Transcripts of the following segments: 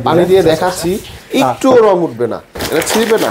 পানি দিয়ে দেখাচ্ছি, একটু রং উঠবে না, এটা ছিঁড়বে না,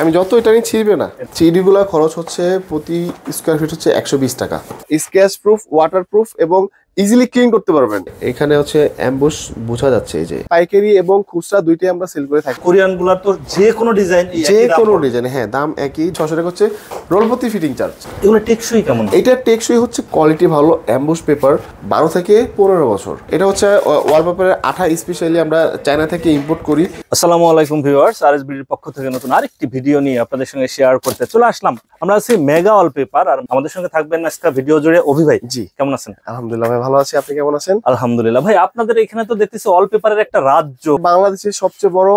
আমি যত এটা নিয়ে ছিঁড়বে না। চিডিগুলো খরচ হচ্ছে প্রতি স্কোয়ার ফিট হচ্ছে 120 টাকা। স্ক্র্যাচ প্রুফ, ওয়াটার প্রুফ এবং ইজিলি ক্লিন করতে পারবেন। এখানে হচ্ছে অ্যাম্বুশ বোঝা যাচ্ছে, এই যে পাইকারি এবং খুচরা দুইটাই আমরা সেল করে থাকি। কোরিয়ান গুলা তো যে কোনো ডিজাইন, হ্যাঁ দাম একই, 600 টাকা হচ্ছে রোল প্রতি ফিটিং চার্জ। এগুলো টেকসই কেমন? এটা টেকসই হচ্ছে, কোয়ালিটি ভালো। অ্যাম্বুশ পেপার 12 থেকে 15 বছর। এটা হচ্ছে ওয়ালপেপারের আঠা, স্পেশালি আমরা চায়না থেকে ইম্পোর্ট করি। আসসালামু আলাইকুম ভিউয়ার্স, আরএসবিডির পক্ষ থেকে নতুন আরেকটি ভিডিও নিয়ে আপনাদের সঙ্গে শেয়ার করতে চলে আসলাম। আমরা আছি মেগা ওয়ালপেপার, আর আমাদের সঙ্গে থাকবেন আজকে ভিডিও জুড়ে অভি ভাই। জি, কেমন আছেন? আলহামদুলিল্লাহ ভাই, ভালো আছি। আপনি কেমন আছেন? আলহামদুলিল্লাহ ভাই, আপনাদের এখানে তো দেখতেছি ওয়ালপেপারের একটা রাজ্য। বাংলাদেশের সবচেয়ে বড়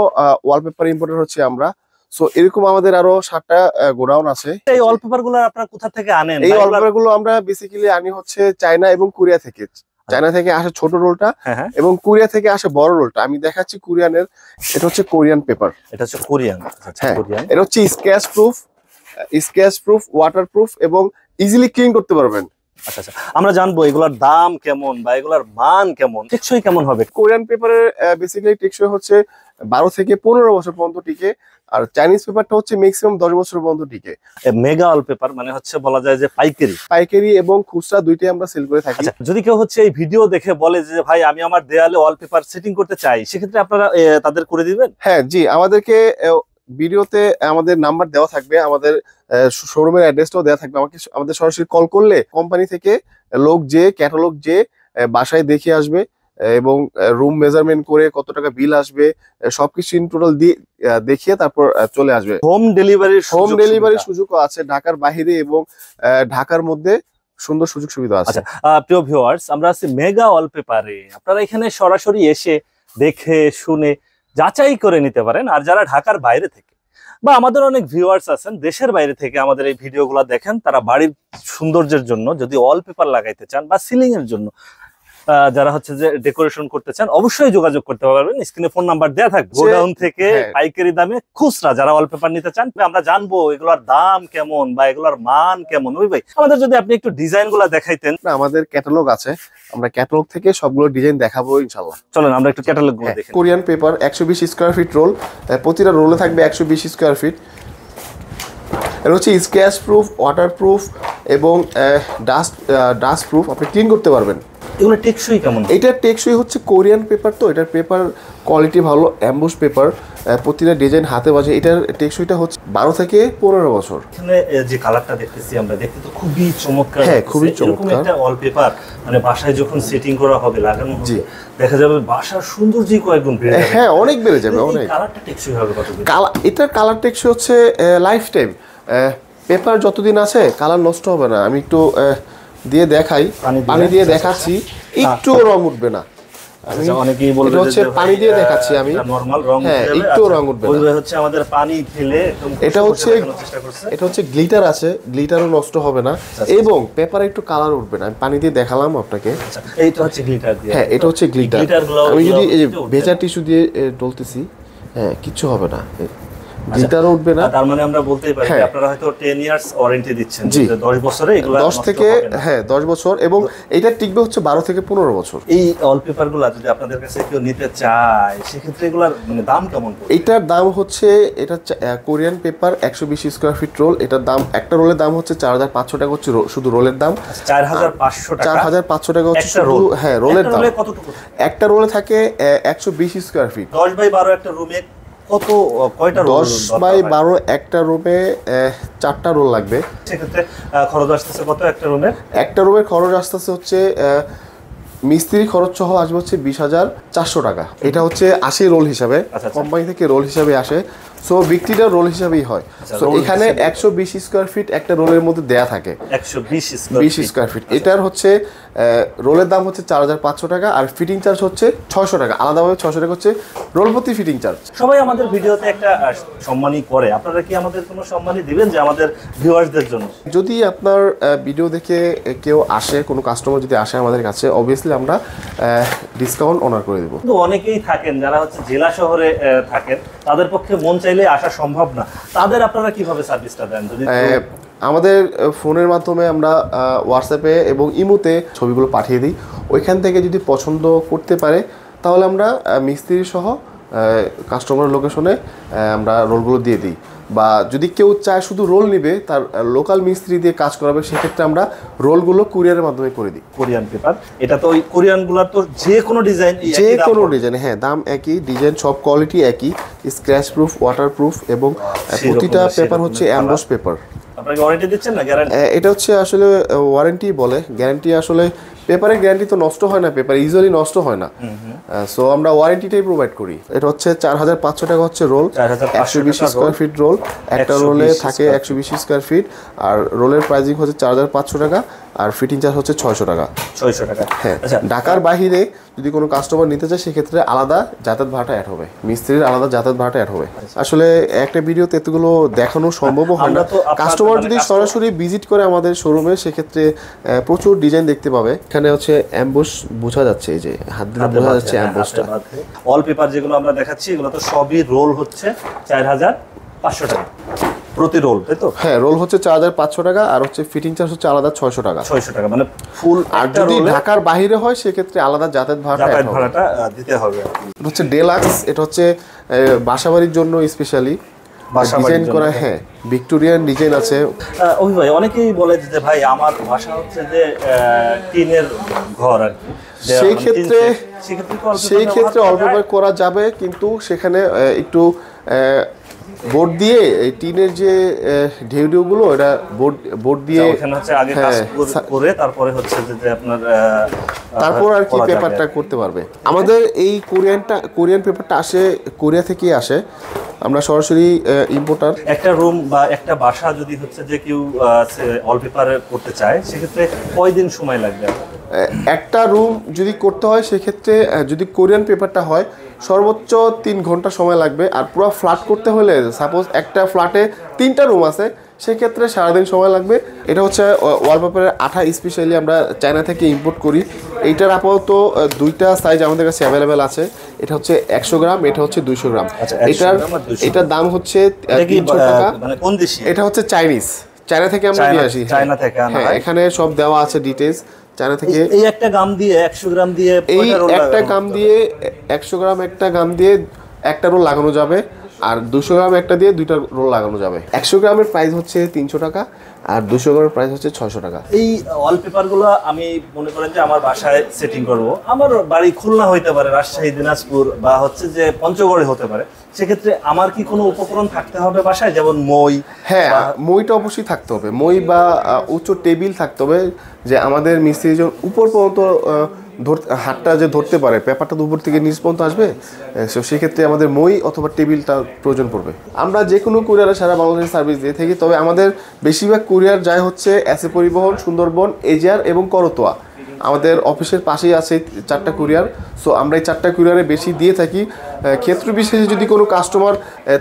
ওয়ালপেপার ইম্পোর্টার হচ্ছে আমরা। সো এরকম আমাদের আরো 7টা গোডাউন আছে। এই ওয়ালপেপার গুলো আপনারা কোথা থেকে আনেন? এই ওয়ালপেপার গুলো আমরা বেসিক্যালি আনি হচ্ছে চায়না এবং কোরিয়া থেকে। চায়না থেকে আসে ছোট রোলটা এবং কোরিয়া থেকে আসে বড় রোলটা। আমি দেখাচ্ছি কোরিয়ানের, এটা হচ্ছে কোরিয়ান পেপার। এটা হচ্ছে কোরিয়ান। হ্যাঁ, এটা হচ্ছে স্ক্র্যাচ প্রুফ, ওয়াটার প্রুফ এবং ইজিলি ক্লিন করতে পারবেন। আচ্ছা আচ্ছা, আমরা জানবো এগুলার দাম কেমন বা এগুলার মান কেমন, টেকসই কেমন হবে। কোরিয়ান পেপারের বেসিক্যালি টেকসই হচ্ছে 12 থেকে 15 বছর পর্যন্ত টিকে, আর চাইনিজ পেপারটা হচ্ছে ম্যাক্সিমাম 10 বছর পর্যন্ত টিকে। মেগা ওয়ালপেপার মানে হচ্ছে বলা যায় যে পাইকারি এবং খুচরা দুইটাই আমরা সেল করে থাকি। যদি কেউ হচ্ছে এই ভিডিও দেখে বলে যে ভাই আমি আমার দেয়ালে ওয়ালপেপার সেটিং করতে চাই, সেক্ষেত্রে আপনারা তাদের করে দিবেন? হ্যাঁ জি, আমাদেরকে ভিডিওতে আমাদের নাম্বার দেওয়া থাকবে, আমাদের শোরুমের অ্যাড্রেসটাও দেওয়া থাকবে। আমাদের সরাসরি কল করলে কোম্পানি থেকে লোক যে ক্যাটালগ যে বাসায় দেখে আসবে এবং রুম মেজারমেন্ট করে কত টাকা বিল আসবে সবকিছু ইন টোটাল দিয়ে দেখিয়ে তারপর চলে আসবে। হোম ডেলিভারির সুযোগও আছে, ঢাকার বাইরে এবং ঢাকার মধ্যে সুন্দর সুযোগ সুবিধা আছে। প্রিয় ভিউয়ার্স, আমরা আছি মেগা ওয়ালপেপারে। আপনারা এখানে সরাসরি এসে দেখে শুনে যাচাই করে নিতে পারেন। আর যারা ঢাকার বাইরে থেকে বা আমাদের অনেক ভিউয়ার্স আছেন দেশের বাইরে থেকে আমাদের এই ভিডিওগুলো দেখেন, তারা বাড়ির সৌন্দর্যের জন্য যদি ওয়ালপেপার লাগাইতে চান বা সিলিং এর জন্য যারা হচ্ছে যে ডেকোরেশন করতে চান, অবশ্যই যোগাযোগ করতে পারবেন। স্ক্রিনে ফোন নাম্বার দেওয়া থাকবে। গোডাউন থেকে পাইকারি দামে খুচরা যারা ওয়ালপেপার নিতে চান, আমরা জানবো এগুলোর দাম কেমন বা এগুলোর মান কেমন। ওই ভাই, আমাদের যদি আপনি একটু ডিজাইন গুলা দেখাইতেন। আমাদের ক্যাটালগ আছে, আমরা ক্যাটালগ থেকে সবগুলো ডিজাইন দেখাবো ইনশাআল্লাহ। চলেন আমরা একটু ক্যাটালগ গুলো দেখি। Korean paper 120 square feet role, প্রতিটা রোলে থাকবে 120 স্কয়ার ফিট। এটা হচ্ছে স্ক্র্যাচ প্রুফ, ওয়াটার প্রুফ এবং ডাস্ট প্রুফ, আপনি ক্লিন করতে পারবেন। এগুলো টেকসই কেমন? এটা টেকসই হচ্ছে, কোরিয়ান পেপার তো, এটার পেপার কোয়ালিটি ভালো। অ্যাম্বুশ পেপার, প্রতিটা ডিজাইন হাতে বাজে। এটার টেকসইটা হচ্ছে 12 থেকে 15 বছর। এখানে যে কালারটা দেখতেছি আমরা, দেখতে তো খুবই চমৎকার। হ্যাঁ, খুবই চমৎকার। একটা ওয়ালপেপার মানে বাসায় যখন সেটিং করা হবে, লাগানো হবে, দেখা যাবে বাসার সৌন্দর্যই কয়েকগুণ বেড়ে যাবে। হ্যাঁ, অনেক বেড়ে যাবে, অনেক। কালারটা টেকসই হবে কতদিন? এটার কালার টেকসই হচ্ছে লাইফ টাইম। পেপার যতদিন আছে কালার নষ্ট হবে না। আমি একটু দিয়ে দেখাই, পানি দিয়ে দেখাচ্ছি, একটু রং উঠবে না। অনেকেই বলবে হচ্ছে পানি দিয়ে দেখাচ্ছি আমি, নরমাল রং, হ্যাঁ একটু রং উঠবে না। হচ্ছে আমাদের পানি ফেলে এটা হচ্ছে গ্লিটার আছে, গ্লিটারও নষ্ট হবে না এবং পেপারে একটু কালার উঠবে না। আমি পানি দিয়ে দেখালাম আপনাকে। এই তো হচ্ছে গ্লিটার দিয়ে। হ্যাঁ, এটা হচ্ছে গ্লিটার। আমি যদি ভেজা টিস্যু দিয়ে ডলতেছি, হ্যাঁ কিচ্ছু হবে না, গ্লিটারও উঠবে না। তার মানে আমরা বলতেই পারি আপনারা হয়তো 10 ইয়ার্স ওয়ারেন্টি দিচ্ছেন, যে 10 বছরে এগুলা 10 থেকে 10 বছর, এবং এটা টিকবে হচ্ছে 12 থেকে 15 বছর। এই ওয়ালপেপারগুলো যদি আপনাদের কাছে কেউ নিতে চায়, সেক্ষেত্রে এগুলার মানে দাম কেমন পড়বে? এটার দাম হচ্ছে, এটা Korean paper 120 square feet role. এটার দাম, একটা রোলের দাম হচ্ছে 4500 টাকা হচ্ছে শুধু রোলের দাম। 4500 টাকা, 4500 টাকা হচ্ছে শুধু, হ্যাঁ রোলের দাম। কতটুকু? একটা রোলে থাকে 120 স্কয়ার ফিট। 10 বাই 12 একটা রুমে কয়টা রোল? 10 বাই 12 একটা রুমে 4টা রোল লাগবে। সেক্ষেত্রে খরচ আসতেছে কত একটা রুমে? একটা রুমের খরচ আসতেছে হচ্ছে মিস্ত্রি খরচ সহ আসবে হচ্ছে 20,400 টাকা। এটা হচ্ছে 80 রোল হিসাবে, কোম্পানি থেকে রোল হিসাবে আসে। সো বিক্রিটা রোল হিসাবেই হয়। সো এখানে 120 স্কয়ার ফিট একটা রোলের মধ্যে দেয়া থাকে, 120 স্কয়ার ফিট। এটার হচ্ছে রোলের দাম হচ্ছে 4500 টাকা, আর ফিটিং চার্জ হচ্ছে 600 টাকা। আলাদাভাবে 600 টাকা হচ্ছে রোল প্রতি ফিটিং চার্জ। সবাই আমাদের ভিডিওতে একটা সম্মানই করে, আপনারা কি আমাদের কোনো সম্মানই দিবেন যে আমাদের ভিউয়ার্সদের জন্য? যদি আপনার ভিডিও দেখে কেউ আসে, কোনো কাস্টমার যদি আসে আমাদের কাছে, অবভিয়াসলি আমরা ডিসকাউন্ট অনার করে দেবো। কিন্তু অনেকেই থাকেন যারা হচ্ছে জেলা শহরে থাকেন, তাদের পক্ষে মন চাইলে আসা সম্ভব না, তাদের আপনারা কিভাবে সার্ভিসটা দেন? যদি আমাদের ফোনের মাধ্যমে আমরা হোয়াটসঅ্যাপে এবং ইমোতে ছবিগুলো পাঠিয়ে দিই। ওইখান থেকে যদি পছন্দ করতে পারে তাহলে আমরা মিস্ত্রি সহ কাস্টমার লোকেশনে আমরা রোলগুলো দিয়ে দিই। বা যদি কেউ চায় শুধু রোল নিবে, তার লোকাল মিস্ত্রি দিয়ে কাজ করাবে, সেক্ষেত্রে আমরা রোলগুলো কুরিয়ারের মাধ্যমে করে দিই। কোরিয়ান পেপার, এটা তো ওই কোরিয়ানগুলোর তো যে কোনো ডিজাইন, যে কোনো ডিজাইন, হ্যাঁ দাম একই, ডিজাইন সব কোয়ালিটি একই, স্ক্র্যাচ প্রুফ, ওয়াটার প্রুফ, এবং প্রতিটা পেপার হচ্ছে এমবস পেপার। আপনারা ওয়ারেন্টি দিচ্ছেন না গ্যারান্টি? এটা হচ্ছে আসলে ওয়ারেন্টি বলে, গ্যারান্টি আসলে পেপারের গ্যারান্টি তো নষ্ট হয় না, পেপার ইজিলি নষ্ট হয় না, সো আমরা ওয়ারেন্টিটাই প্রোভাইড করি। এটা হচ্ছে 4500 টাকা হচ্ছে রোল, 120 স্কোয়ার ফিট রোল, একটা রোলে থাকে 120 স্কোয়ার ফিট, আর রোলের প্রাইসিং হচ্ছে 4500 টাকা, আর ফিটিং চার্জ হচ্ছে 600 টাকা। 600 টাকা, হ্যাঁ। ঢাকার বাইরে যদি কোনো কাস্টমার নিতে চায় সেক্ষেত্রে আলাদা যাতায়াত ভাড়াটা অ্যাড হবে, মিস্ত্রির আলাদা যাতায়াত ভাড়াটা অ্যাড হবে। আসলে একটা ভিডিওতে এতগুলো দেখানো সম্ভব হয় না, কাস্টমার যদি সরাসরি ভিজিট করে আমাদের শোরুমে সেক্ষেত্রে প্রচুর ডিজাইন দেখতে পাবে। এখানে হচ্ছে অ্যাম্বুশ বোঝা যাচ্ছে, এই যে হাত দিয়ে বোঝা যাচ্ছে অ্যাম্বুশটা। অল পেপার যেগুলো আমরা দেখাচ্ছি এগুলো তো সবই রোল হচ্ছে 4500 টাকা প্রতি রোল, তাই তো? হ্যাঁ, রোল হচ্ছে 4500 টাকা, আর হচ্ছে ফিটিং চার্জ হচ্ছে আলাদা 600 টাকা। 600 টাকা মানে ফুল। আর যদি ঢাকার বাইরে হয় সেক্ষেত্রে আলাদা যাতায়াত ভাড়াটা দিতে হবে। এটা হচ্ছে ডেলাক্স, এটা হচ্ছে বাসাবাড়ির জন্য স্পেশালি ডিজাইন করা। হ্যাঁ, ভিক্টোরিয়ান ডিজাইন আছে। ওই ভাই অনেকেই বলে যে ভাই আমার বাসা হচ্ছে যে টিনের ঘর আর কি, সেই ক্ষেত্রে অল্প করা যাবে, কিন্তু সেখানে একটু বোর্ড দিয়ে এই টিনের যে ঢেউগুলো, এটা বোর্ড দিয়ে ওখানে হচ্ছে আগে কাজ করে তারপরে হচ্ছে যে আপনার তারপর আর কি পেপারটা করতে পারবে। আমাদের এই কোরিয়ান পেপারটা আসে কোরিয়া থেকেই আসে, আমরা সরাসরি ইম্পোর্টার। একটা রুম বা একটা বাসা যদি হচ্ছে যে কেউ অল পেপারে করতে চায় সেক্ষেত্রে কয়দিন সময় লাগবে? একটা রুম যদি করতে হয় সেক্ষেত্রে যদি কোরিয়ান পেপারটা হয় সর্বোচ্চ 3 ঘন্টা সময় লাগবে। আর পুরো ফ্ল্যাট করতে হলে, সাপোজ একটা ফ্ল্যাটে 3টা রুম আছে, সেক্ষেত্রে সারাদিন সময় লাগবে। এটা হচ্ছে ওয়ালপেপারের আঠা, স্পেশালি আমরা চায়না থেকে ইম্পোর্ট করি। এইটার আপাতত 2টা সাইজ আমাদের কাছে অ্যাভেলেবেল আছে। এটা হচ্ছে 100 গ্রাম, এটা হচ্ছে 200 গ্রাম। এটার দাম হচ্ছে 300 টাকা। এটা হচ্ছে চায়না থেকে আমরা নিয়ে আসি। হ্যাঁ, এখানে সব দেওয়া আছে ডিটেইলস। চায়না থেকে এই একটা গাম দিয়ে 100 গ্রাম দিয়ে এই একটা গাম দিয়ে 100 গ্রাম একটা গাম দিয়ে একটা রোল লাগানো যাবে, আর 200 গ্রাম একটা দিয়ে 2টা রোল লাগানো যাবে। 100 গ্রামের প্রাইস হচ্ছে 300 টাকা, আর 200 গ্রামের প্রাইস হচ্ছে 600 টাকা। এই ওয়ালপেপারগুলো আমি মনে করেন যে আমার বাসায় সেটিং করব, আমার বাড়ি খুলনা হইতে পারে, রাজশাহী, দিনাজপুর বা হচ্ছে যে পঞ্চগড়ে হতে পারে, সেক্ষেত্রে আমার কি কোনো উপকরণ থাকতে হবে বাসায়, যেমন মই? হ্যাঁ, মইটা অবশ্যই থাকতে হবে, মই বা উচ্চ টেবিল থাকতে হবে, যে আমাদের মিস্ত্রি যখন উপর পর্যন্ত হাতটা যে ধরতে পারে, পেপারটা তো উপর থেকে নিচ পর্যন্ত আসবে, সেক্ষেত্রে আমাদের মই অথবা টেবিলটা প্রয়োজন পড়বে। আমরা যে কোনো কুরিয়ারে সারা বাংলাদেশে সার্ভিস দিয়ে থাকি, তবে আমাদের বেশিরভাগ কুরিয়ার যায় হচ্ছে এসএ পরিবহন, সুন্দরবন, এজিআর এবং করতোয়া। আমাদের অফিসের পাশেই আছে 4টা কুরিয়ার, সো আমরা এই 4টা কুরিয়ারে বেশি দিয়ে থাকি। ক্ষেত্র বিশেষে যদি কোনো কাস্টমার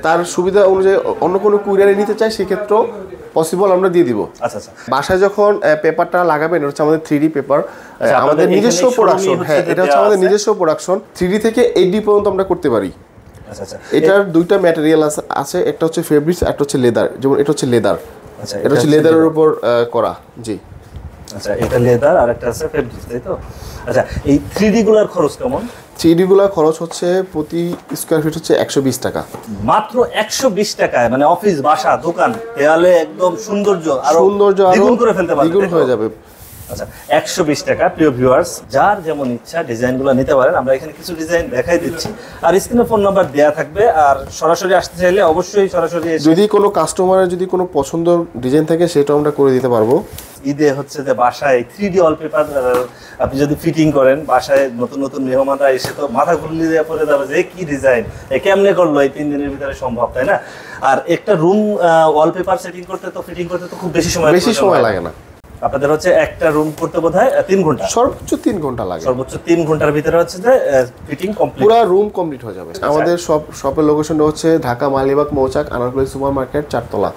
তার সুবিধা অনুযায়ী অন্য কোনো কুরিয়ারে নিতে চায় সেক্ষেত্রেও পসিবল আমরা দিয়ে দিব। আচ্ছা আচ্ছা। বাসায় যখন পেপারটা লাগাবেন, এটা হচ্ছে আমাদের 3D পেপার, আমাদের নিজস্ব প্রোডাকশন। হ্যাঁ, এটা হচ্ছে আমাদের নিজস্ব প্রোডাকশন। 3D থেকে 8D পর্যন্ত আমরা করতে পারি। আচ্ছা আচ্ছা। এটার 2টা ম্যাটেরিয়াল আছে, একটা হচ্ছে ফেব্রিক্স, একটা হচ্ছে লেদার। যেমন এটা হচ্ছে লেদার। আচ্ছা, এটা হচ্ছে লেদারের উপর করা। জি। আচ্ছা, এটা লেদার আর একটা আছে ফেব্রিক্স, তাই তো? আচ্ছা, এই 3D গুলার খরচ কেমন? 3D গুলার খরচ হচ্ছে প্রতি স্কয়ার ফিট হচ্ছে 120 টাকা। মাত্র 120 টাকায়, মানে অফিস, বাসা, দোকান, দেয়ালে একদম সৌন্দর্য আরো দ্বিগুণ করে ফেলতে পারবেন, দ্বিগুণ হয়ে যাবে। আচ্ছা, 120 টাকা। প্রিয় ভিউয়ার্স, যার যেমন ইচ্ছা ডিজাইনগুলো নিতে পারেন। আমরা এখানে কিছু ডিজাইন দেখাই দিচ্ছি, আর স্ক্রিনে ফোন নাম্বার দেয়া থাকবে। আর সরাসরি আসতে চাইলে অবশ্যই সরাসরি এসে, যদি কোনো কাস্টমারের যদি কোনো পছন্দের ডিজাইন থাকে সেটাও আমরা করে দিতে পারবো। ঈদে হচ্ছে যে বাসায় 3D ওয়ালপেপার আপনি যদি ফিটিং করেন, বাসায় নতুন নতুন মেহমানরা এসে তো মাথা ঘুরলি দিয়ে পড়ে যাবে যে কি ডিজাইন, কেমনে করলো, এই 3 দিনের ভিতরে সম্ভব, তাই না? আর একটা রুম ওয়ালপেপার সেটিং করতে তো, ফিটিং করতে তো খুব বেশি সময় লাগে না। আপনাদের হচ্ছে একটা রুম করতে বোধহয় 3 ঘন্টা, সর্বোচ্চ 3 ঘন্টা লাগে। সর্বোচ্চ 3 ঘন্টার ভিতরে হচ্ছে যে ফিটিং কমপ্লিট, পুরো রুম কমপ্লিট হয়ে যাবে। আমাদের শপের লোকেশনটা হচ্ছে ঢাকা মালিবাগ মৌচাক, আনারকলি সুপার মার্কেট, 4 তলা।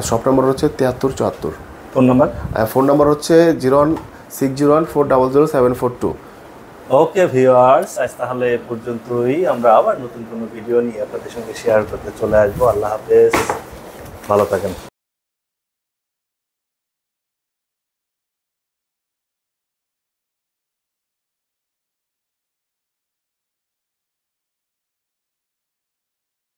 শপ নম্বর হচ্ছে 7374। ফোন নাম্বার হচ্ছে 01601400742। ওকে ভিউয়ার্স, আজ তাহলে এ পর্যন্তই। আমরা আবার নতুন কোনো ভিডিও নিয়ে আপনাদের সঙ্গে শেয়ার করতে চলে আসবো। আল্লাহ হাফেজ, ভালো থাকেন।